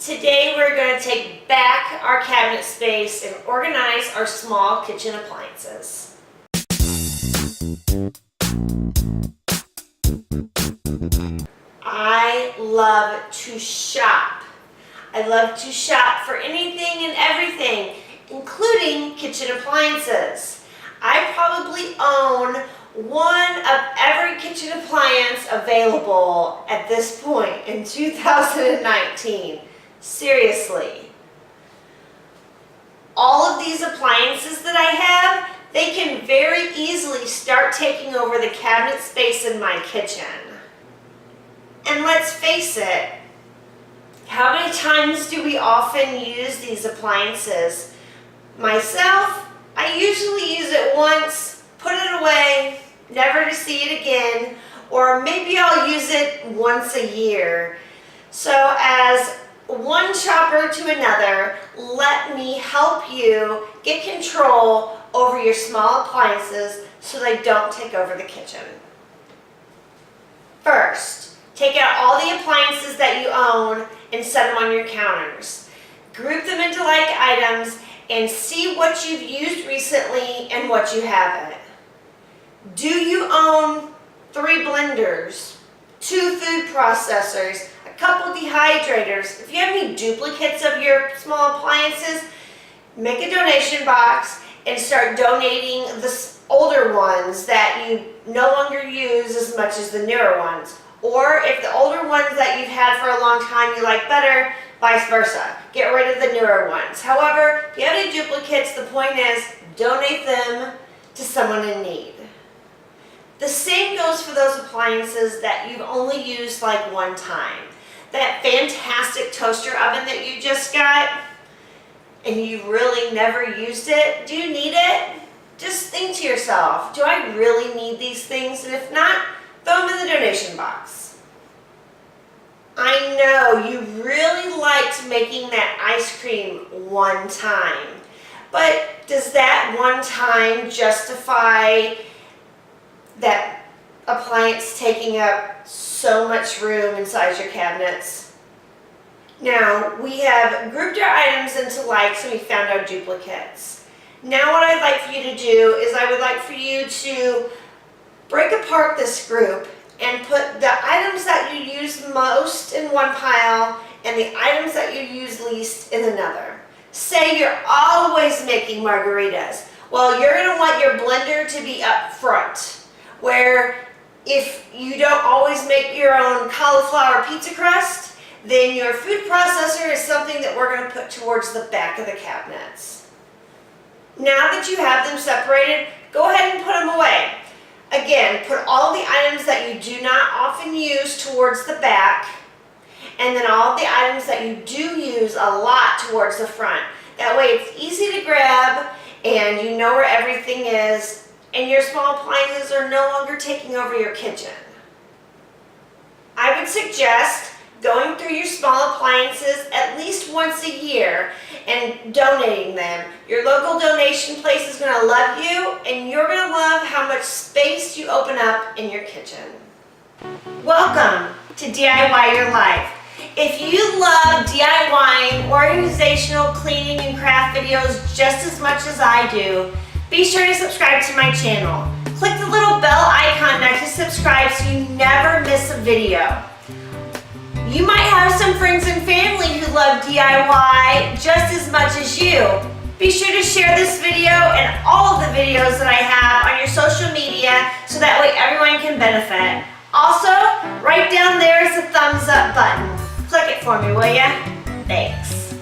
Today we're going to take back our cabinet space and organize our small kitchen appliances. I love to shop. I love to shop for anything and everything, including kitchen appliances. I probably own one of every kitchen appliance available at this point in 2019. Seriously. All of these appliances that I have, they can very easily start taking over the cabinet space in my kitchen. And let's face it, how many times do we often use these appliances? Myself, I usually use it once, put it away, never to see it again, or maybe I'll use it once a year. So as one shopper to another, let me help you get control over your small appliances so they don't take over the kitchen. First, take out all the appliances that you own and set them on your counters. Group them into like items and see what you've used recently and what you haven't. Do you own 3 blenders, 2 food processors, a couple dehydrators? If you have any duplicates of your small appliances, make a donation box and start donating the older ones that you no longer use as much as the newer ones. Or if the older ones that you've had for a long time you like better, vice versa. Get rid of the newer ones. However, if you have any duplicates, the point is donate them to someone in need. The same goes for those appliances that you've only used like one time. That fantastic toaster oven that you just got and you really never used it, do you need it? Just think to yourself, do I really need these things? And if not, throw them in the donation box. I know you really liked making that ice cream one time, but does that one time justify that appliance taking up so much room inside your cabinets? Now, we have grouped our items into likes and we found our duplicates. Now what I'd like for you to do is I would like for you to break apart this group and put the items that you use most in one pile and the items that you use least in another. Say you're always making margaritas. Well, you're going to want your blender to be up front, where if you don't always make your own cauliflower pizza crust, then your food processor is something that we're going to put towards the back of the cabinets. Now that you have them separated, go ahead and put them away. Again, put all the items that you do not often use towards the back, and then all the items that you do use a lot towards the front. That way it's easy to grab and you know where everything is, and your small appliances are no longer taking over your kitchen. I would suggest going through your small appliances at least once a year and donating them. Your local donation place is going to love you, and you're going to love how much space you open up in your kitchen. Welcome to DIY Your Life. If you love DIYing, organizational, cleaning, and craft videos just as much as I do, be sure to subscribe to my channel. Click the little bell icon next to subscribe so you never miss a video. You might have some friends and family who love DIY just as much as you. Be sure to share this video and all of the videos that I have on your social media so that way everyone can benefit. Also, right down there is the thumbs up button. Click it for me, will ya? Thanks.